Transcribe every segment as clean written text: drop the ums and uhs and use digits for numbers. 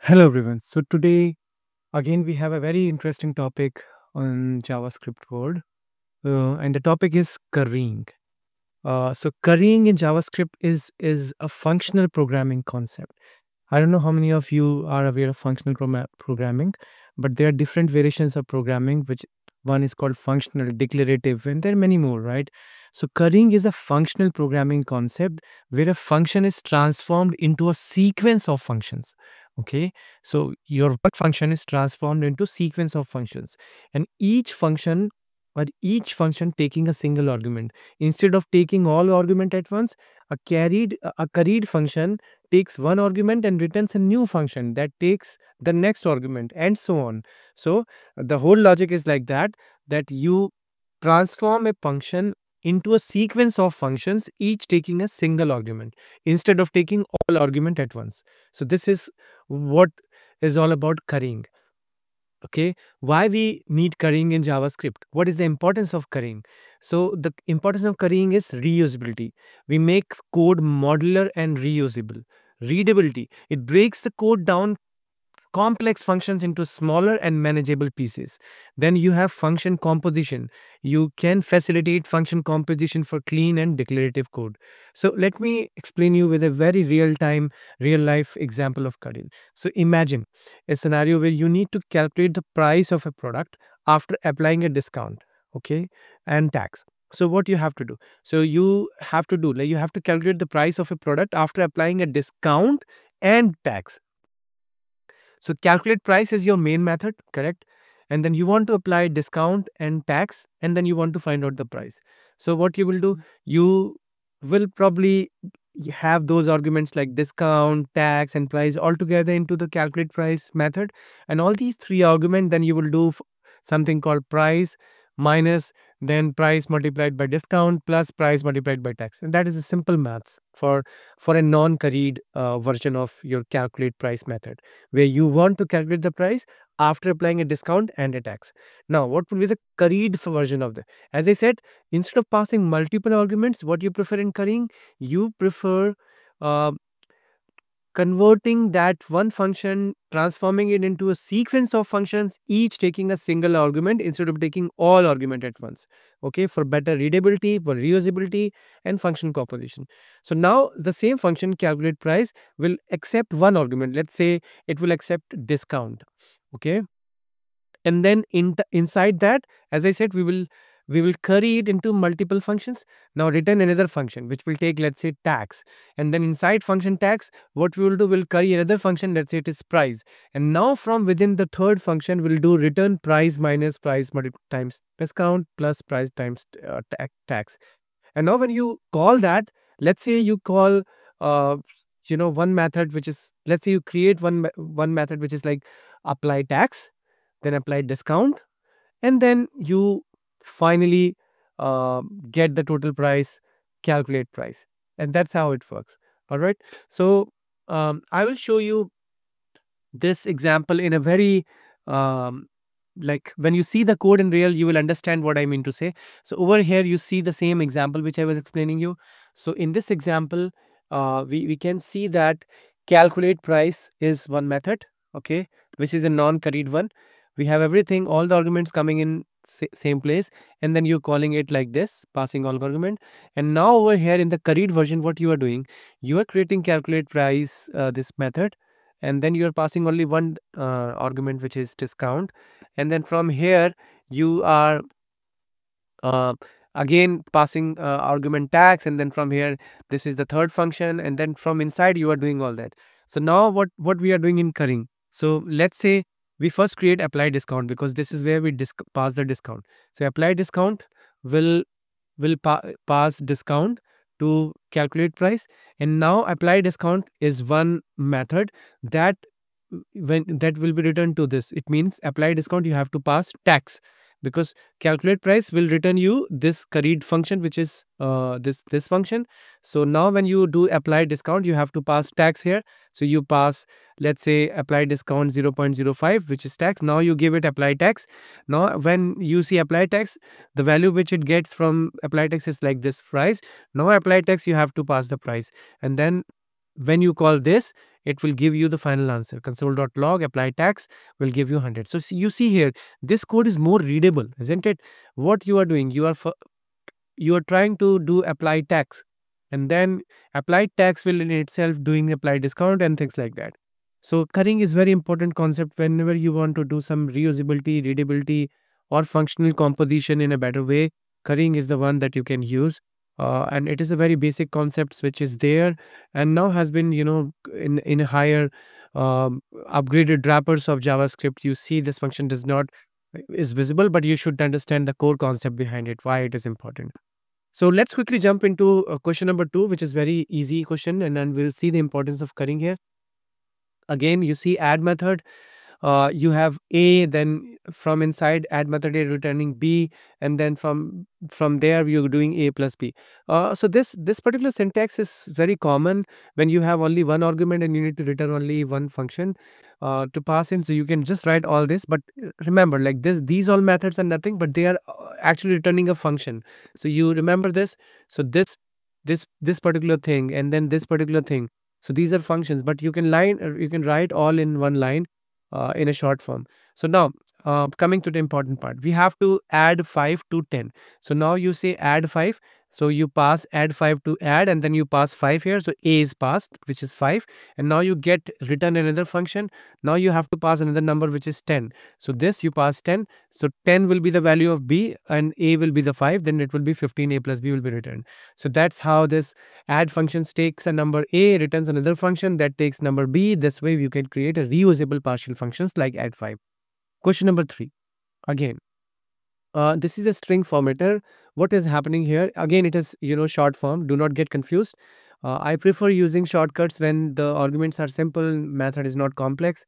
Hello everyone. So today again we have a very interesting topic on JavaScript world, and the topic is currying. So currying in JavaScript is a functional programming concept. I don't know how many of you are aware of functional programming, but there are different variations of programming, which one is called functional, declarative, and there are many more, right? So currying is a functional programming concept where a function is transformed into a sequence of functions. Okay, so your one function is transformed into sequence of functions, and each function taking a single argument instead of taking all argument at once. A carried function takes one argument and returns a new function that takes the next argument, and so on. So the whole logic is like that you transform a function into a sequence of functions, each taking a single argument instead of taking all argument at once. So this is what is all about currying. Okay, why we need currying in JavaScript? What is the importance of currying? So the importance of currying is reusability. We make code modular and reusable. Readability, it breaks the code down complex functions into smaller and manageable pieces. Then you have function composition. You can facilitate function composition for clean and declarative code. So let me explain you with a very real life example of currying. So imagine a scenario where you need to calculate the price of a product after applying a discount, okay, and tax. So what you have to do? So you have to calculate the price of a product after applying a discount and tax. So calculate price is your main method, correct? And then you want to apply discount and tax, and then you want to find out the price. So what you will do, you will probably have those arguments like discount, tax, and price all together into the calculate price method. And all these three arguments, then you will do something called price minus then price multiplied by discount plus price multiplied by tax. And that is a simple maths for a non-curried version of your calculate price method, where you want to calculate the price after applying a discount and a tax. Now, what will be the curried version of that? As I said, instead of passing multiple arguments, what you prefer in currying? You prefer uh, converting that one function, transforming it into a sequence of functions, each taking a single argument instead of taking all argument at once. Okay, for better readability, for reusability, and function composition. So now the same function calculate price will accept one argument. Let's say it will accept discount. Okay, and then inside that, as I said, we will curry it into multiple functions. Now return another function which will take, let's say, tax, and then inside function tax, what we will do, will curry another function, let's say it is price, and now from within the third function we'll do return price minus price times discount plus price times tax. And now when you call that, let's say you call one method which is, let's say you create one method which is like apply tax, then apply discount, and then you finally get the total price, calculate price, and that's how it works. All right. So I will show you this example in a very like when you see the code in real, you will understand what I mean to say. So over here you see the same example which I was explaining you. So in this example, we can see that calculate price is one method, okay, which is a non-curried one. We have everything, all the arguments coming in same place, and then you're calling it like this, passing all argument. And now over here in the curried version, what you are doing, you are creating calculate price, this method, and then you are passing only one argument which is discount, and then from here you are uh, again passing argument tax, and then from here this is the third function, and then from inside you are doing all that. So now what we are doing in currying, so let's say we first create apply discount, because this is where we pass the discount. So apply discount will pass discount to calculate price, and now apply discount is one method that when that will be returned to this. It means apply discount, you have to pass tax, because calculate price will return you this curried function which is this function. So now when you do apply discount, you have to pass tax here. So you pass, let's say, apply discount 0.05, which is tax. Now you give it apply tax. Now when you see apply tax, the value which it gets from apply tax is like this price. Now apply tax, you have to pass the price, and then when you call this, it will give you the final answer. Console.log apply tax will give you 100. So you see here, this code is more readable, isn't it? What you are doing, you are trying to do apply tax, and then applied tax will in itself doing apply discount and things like that. So currying is very important concept whenever you want to do some reusability, readability, or functional composition in a better way. Currying is the one that you can use, and it is a very basic concept which is there and now has been, in a higher upgraded wrappers of JavaScript. You see this function does not is visible, but you should understand the core concept behind it, why it is important. So let's quickly jump into question number 2, which is very easy question, and then we'll see the importance of currying here. Again, you see add method. You have A, then from inside add method A returning B, and then from there you're doing A plus B. So this particular syntax is very common when you have only one argument and you need to return only one function to pass in. So you can just write all this, but remember, like these all methods are nothing, but they are actually returning a function. So you remember this. So this particular thing and then this particular thing. So these are functions, but you can write all in one line in a short form. So now coming to the important part, we have to add 5 to 10. So now you say add 5. So you pass add 5 to add, and then you pass 5 here. So A is passed, which is 5. And now you get return another function. Now you have to pass another number, which is 10. So this you pass 10. So 10 will be the value of B and A will be the 5. Then it will be 15. A plus B will be returned. So that's how this add functions takes a number A, returns another function that takes number B. This way you can create a reusable partial functions like add 5. Question number 3. Again, this is a string formatter. What is happening here? Again, it is, short form. Do not get confused. I prefer using shortcuts when the arguments are simple, method is not complex.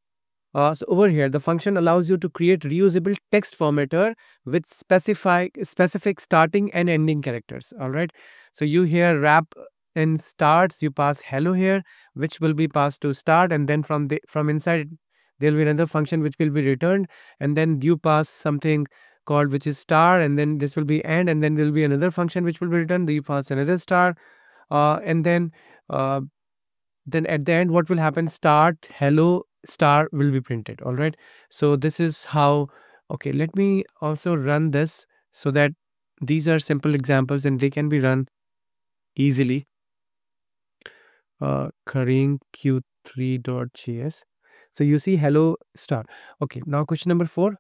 So over here, the function allows you to create reusable text formatter with specific starting and ending characters. All right. So you here wrap in starts, you pass hello here, which will be passed to start, and then from inside there will be another function which will be returned, and then you pass something called which is star, and then this will be end, and then there will be another function which will be returned. You pass another star, and then at the end what will happen, start hello star will be printed. All right. So this is how. Okay, let me also run this so that these are simple examples and they can be run easily. Currying q3.js. So you see hello star. Okay, now question number 4.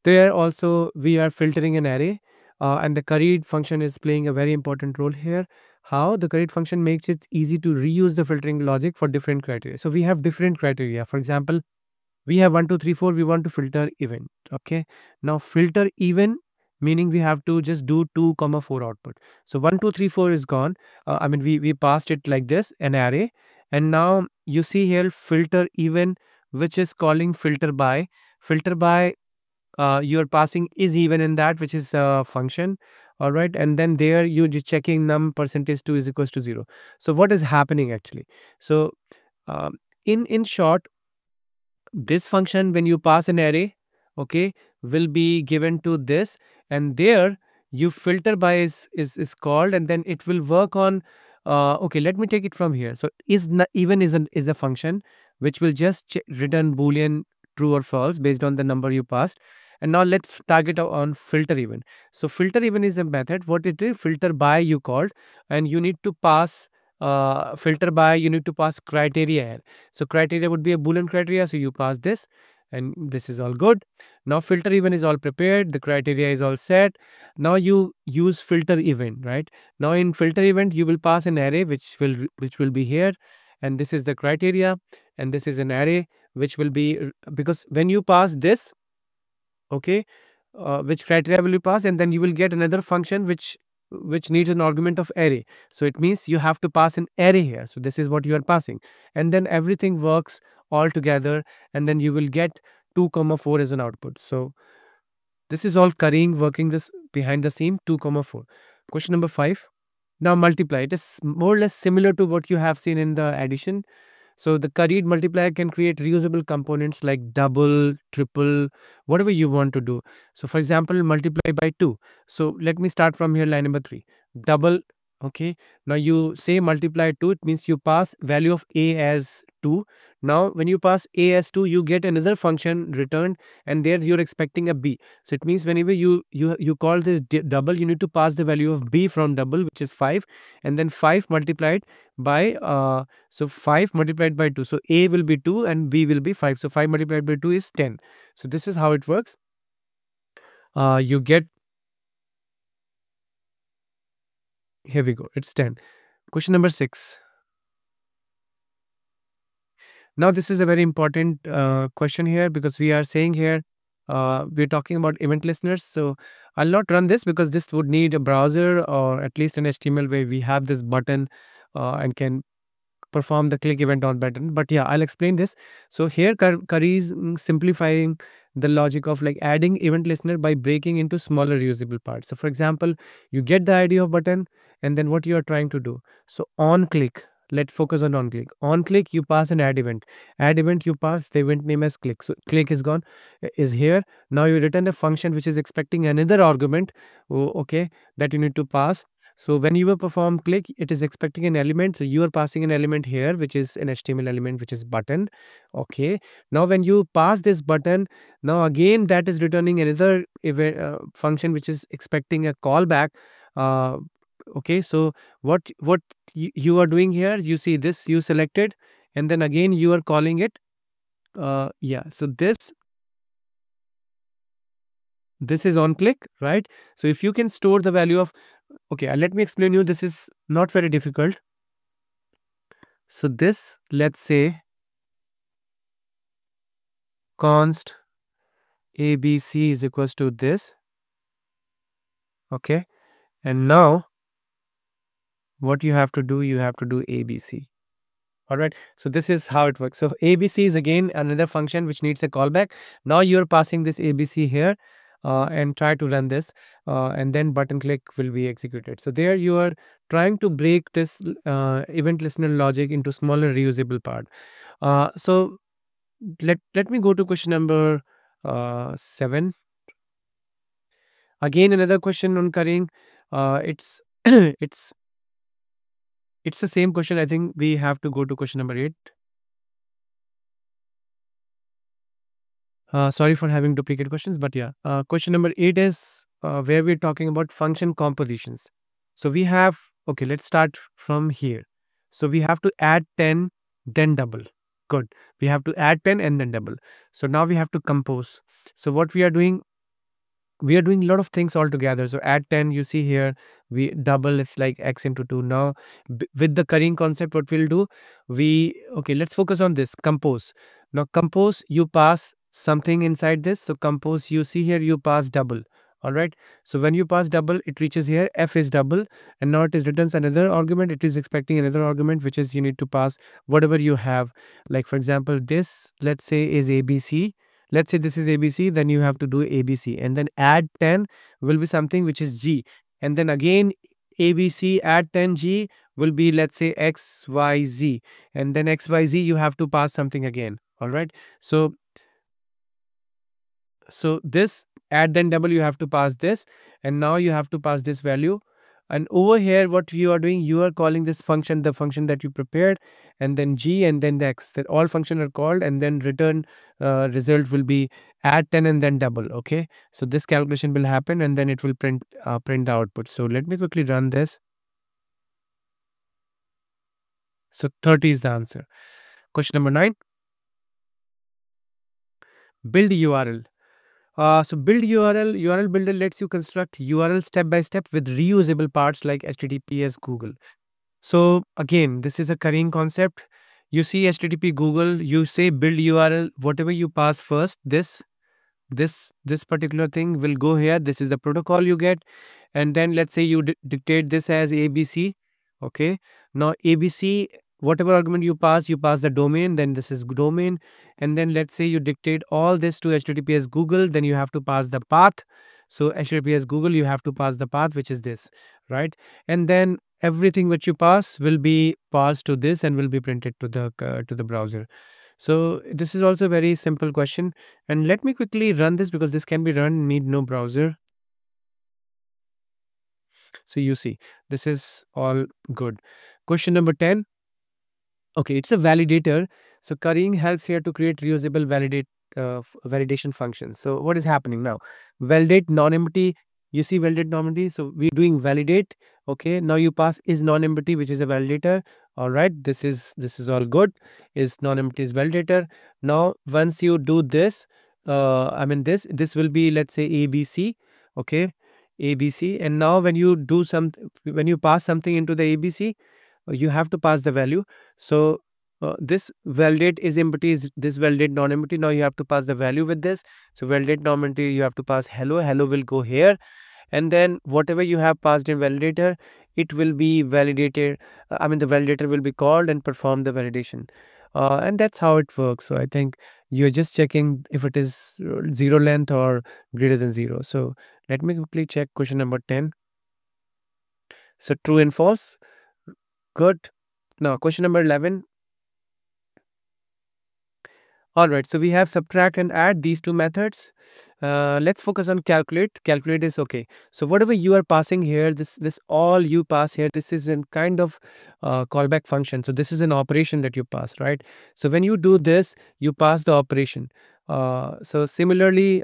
There also we are filtering an array, and the curried function is playing a very important role here. How the curried function makes it easy to reuse the filtering logic for different criteria. So we have different criteria. For example, we have 1 2 3 4. We want to filter even. Okay, now filter even meaning we have to just do 2 comma 4 output. So 1 2 3 4 is gone. I mean we passed it like this, an array, and now you see here filter even, which is calling filter by. Filter by, you're passing is even in that, which is a function. All right, and then there you're just checking num %2 is equals to 0. So what is happening actually? So in short, this function when you pass an array, okay, will be given to this, and there you filter by is called, and then it will work on okay, let me take it from here. So even is a function which will just return boolean true or false based on the number you passed. And now let's target on filter even. So filter even is a method. What it is, filter by you called, and you need to pass filter by, you need to pass criteria here. So criteria would be a boolean criteria, so you pass this, and this is all good. Now filter even is all prepared, the criteria is all set. Now you use filter event, right? Now in filter event you will pass an array which will be here, and this is the criteria, and this is an array which will be, because when you pass this, okay, which criteria will you pass, and then you will get another function which needs an argument of array. So it means you have to pass an array here. So this is what you are passing, and then everything works all together, and then you will get 2 comma 4 as an output. So this is all currying, working this behind the scene, 2 comma 4. Question number 5. Now multiply. It is more or less similar to what you have seen in the addition. So the curried multiplier can create reusable components like double, triple, whatever you want to do. So for example, multiply by 2. So let me start from here, line number 3. Double, okay. Now you say multiply 2, it means you pass value of A as 2. Now when you pass a as 2, you get another function returned, and there you're expecting a b. So it means whenever you call this double, you need to pass the value of b from double, which is 5, and then 5 multiplied by 5 multiplied by 2. So a will be 2 and b will be 5. So 5 multiplied by 2 is 10. So this is how it works. You get, here we go, it's 10. Question number 6. Now this is a very important question here, because we are saying here, we're talking about event listeners. So I'll not run this because this would need a browser or at least an HTML where we have this button and can perform the click event on button. But yeah, I'll explain this. So here Curry is simplifying the logic of like adding event listener by breaking into smaller reusable parts. So for example, you get the idea of button, and then what you are trying to do. So on click, let's focus on click. On click, you pass an add event. Add event, you pass the event name as click. So click is gone, is here. Now you return a function which is expecting another argument, okay, that you need to pass. So when you will perform click, it is expecting an element. So you are passing an element here, which is an HTML element, which is button. Okay. Now when you pass this button, now again that is returning another event, function which is expecting a callback. Uh, okay. So what you are doing here, you see this you selected, and then again you are calling it. Yeah. So this is on click, right? So if you can store the value of, okay, let me explain you. This is not very difficult. So this, let's say const abc is equals to this. Okay. And now what you have to do, you have to do abc. All right. So this is how it works. So abc is again another function which needs a callback. Now you're passing this abc here, and try to run this, and then button click will be executed. So there you are trying to break this event listener logic into smaller reusable part. So let me go to question number 7. Again another question on currying. It's it's it's the same question. I think we have to go to question number 8. Sorry for having duplicate questions, but yeah. Question number 8 is where we're talking about function compositions. So we have, okay, let's start from here. So we have to add 10, then double. Good. We have to add 10 and then double. So now we have to compose. So what we are doing, we are doing a lot of things all together. So add 10, you see here, we double, it's like x into 2. Now with the currying concept, what we'll do, okay, let's focus on this compose. Now compose, you pass something inside this. So compose, you see here, you pass double. All right. So when you pass double, it reaches here, f is double, and now it is returns another argument. It is expecting another argument, which is you need to pass whatever you have. Like for example, this, let's say, is abc. Let's say this is ABC, then you have to do ABC, and then add 10 will be something which is G. And then again, ABC add 10G will be, let's say, XYZ. And then XYZ, you have to pass something again. All right. So this add then double, you have to pass this, and now you have to pass this value. And over here, what you are doing, you are calling this function, the function that you prepared, and then G and then the X. That all functions are called, and then return result will be add 10 and then double. Okay. So this calculation will happen, and then it will print the output. So let me quickly run this. So 30 is the answer. Question number 9. Build URL. So build URL builder lets you construct URL step by step with reusable parts like HTTPS Google. So again, this is a currying concept. You see HTTP Google, you say build URL, whatever you pass first, this particular thing will go here. This is the protocol you get, and then let's say you dictate this as ABC. Okay. Now ABC, whatever argument you pass the domain, then this is domain, and then let's say you dictate all this to HTTPS Google, then you have to pass the path. So HTTPS Google, you have to pass the path, which is this, right? And then everything which you pass will be passed to this and will be printed to the browser. So this is also a very simple question, and let me quickly run this because this can be run, need no browser. So you see, this is all good. Question number 10. Okay, it's a validator. So currying helps here to create reusable validation functions. So what is happening now? Validate non-empty. You see validate non-empty. So we're doing validate. Okay, now you pass is non-empty, which is a validator. All right, this is all good. Is non-empty is validator. Now once you do this, I mean this will be, let's say, ABC. Okay, ABC. And now when you do some, when you pass something into the ABC, you have to pass the value. So this validate is empty, is this validate non-empty. Now you have to pass the value with this. So validate non-empty, you have to pass hello. Hello will go here, and then whatever you have passed in validator, it will be validated. I mean the validator will be called and perform the validation, and that's how it works. So I think you're just checking if it is zero length or greater than zero. So let me quickly check question number 10. So true and false. Good. Now question number 11. All right, so we have subtract and add, these two methods. Let's focus on calculate. Calculate is okay. So whatever you are passing here, this all you pass here, this is in kind of callback function. So this is an operation that you pass, right? So when you do this, you pass the operation. So similarly,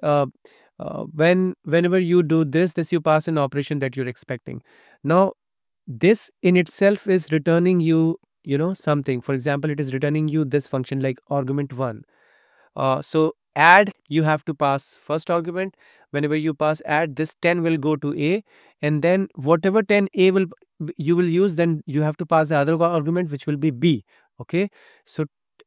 whenever you do this you pass an operation that you're expecting. Now this in itself is returning you, something. For example, it is returning you this function like argument 1. So add, you have to pass first argument. Whenever you pass add, this 10 will go to A, and then whatever 10 A will you will use, then you have to pass the other argument, which will be B. Okay, so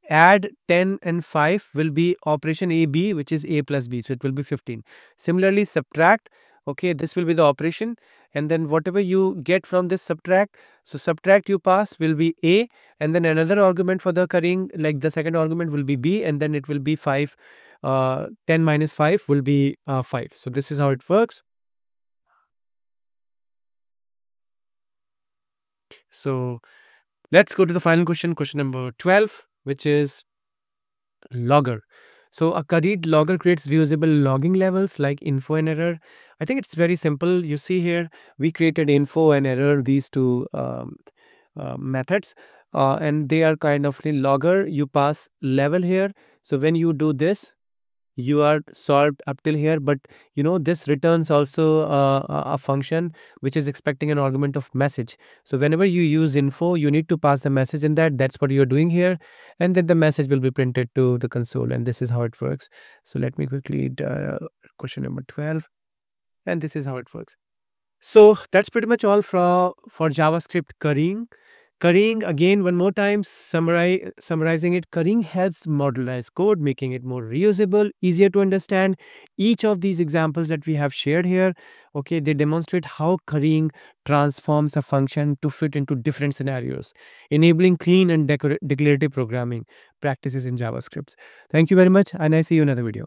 add 10 and 5 will be operation AB, which is A plus B, so it will be 15. Similarly, subtract, okay, this will be the operation, and then whatever you get from this subtract, so subtract you pass will be A, and then another argument for the currying, like the second argument will be B, and then it will be 5. 10 minus 5 will be 5. So this is how it works. So let's go to the final question, question number 12, which is logger. So a curried logger creates reusable logging levels like info and error. I think it's very simple. You see here, we created info and error, these two methods, and they are kind of in logger. You pass level here. So when you do this, you are solved up till here, but this returns also a function which is expecting an argument of message. So whenever you use info, you need to pass the message in that. That's what you're doing here, and then the message will be printed to the console, and this is how it works. So let me quickly question number 12, and this is how it works. So that's pretty much all for JavaScript currying. Currying, again, one more time, summarizing it, currying helps modularize code, making it more reusable, easier to understand. Each of these examples that we have shared here, okay, they demonstrate how currying transforms a function to fit into different scenarios, enabling clean and declarative programming practices in JavaScript. Thank you very much, and I see you in another video.